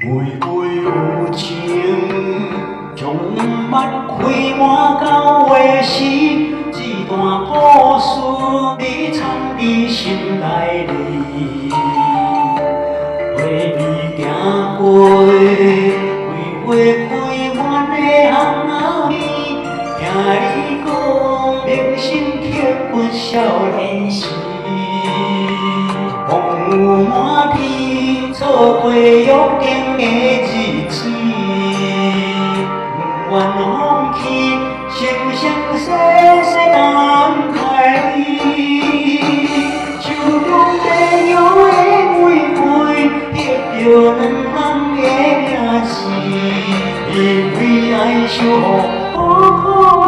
微微有情，将目开满到的是一段故事，你藏伫心内里。陪你行过桂花开满的巷仔边，听你讲人生刻骨少年时。风雨满天，错过约定的日子，不愿放弃，生生世世等待你。手中带有的玫瑰，刻着两人的名字，因为爱守护苦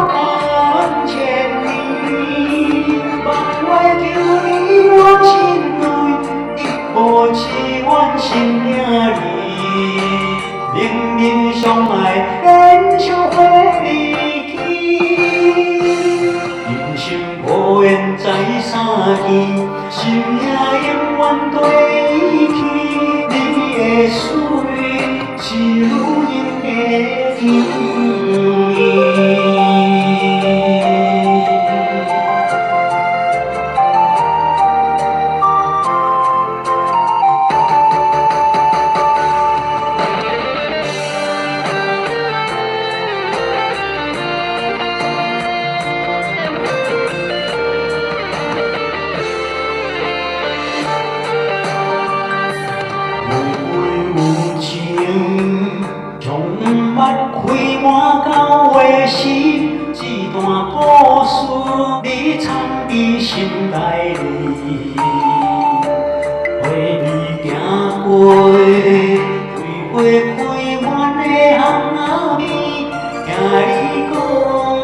等千年，望我求你我心内。无痴怨心命里，明明相爱，连相会离去。人生无缘再相见，心也永远对起。你的水是如人的甜。将目开满到的是一段故事，你藏伫心内里。陪你行过桂花开满的巷仔边，听你讲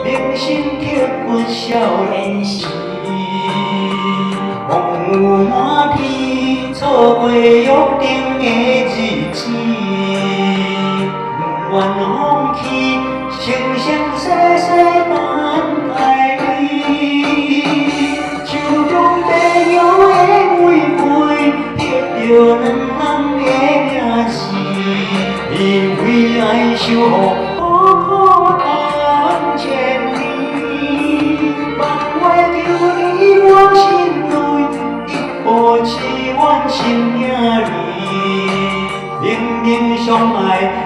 人生刻骨少年时。风雨满天，错过约定的日子。不愿放弃，生生世世等待你。手中带有的玫瑰，刻着两人的名字，因为爱守护苦等千年。望我求你我心内，一无痴怨心命里，明明相爱，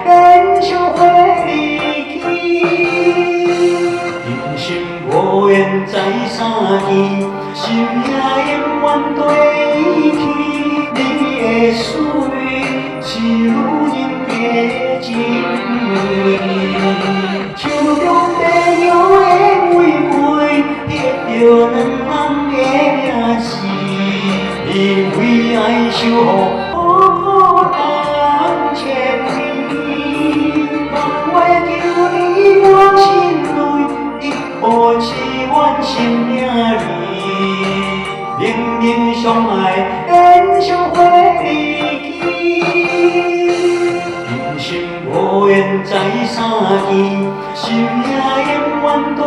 连相会离去。人生无缘再相见，心也永远对起。你的水是如人的情，手中带有的玫瑰，刻着两人的名字，因为爱守护苦等千年。望我求你我心内，一无痴怨心命里，明明相爱，连相会离去。人生无缘再相见，心也永远对。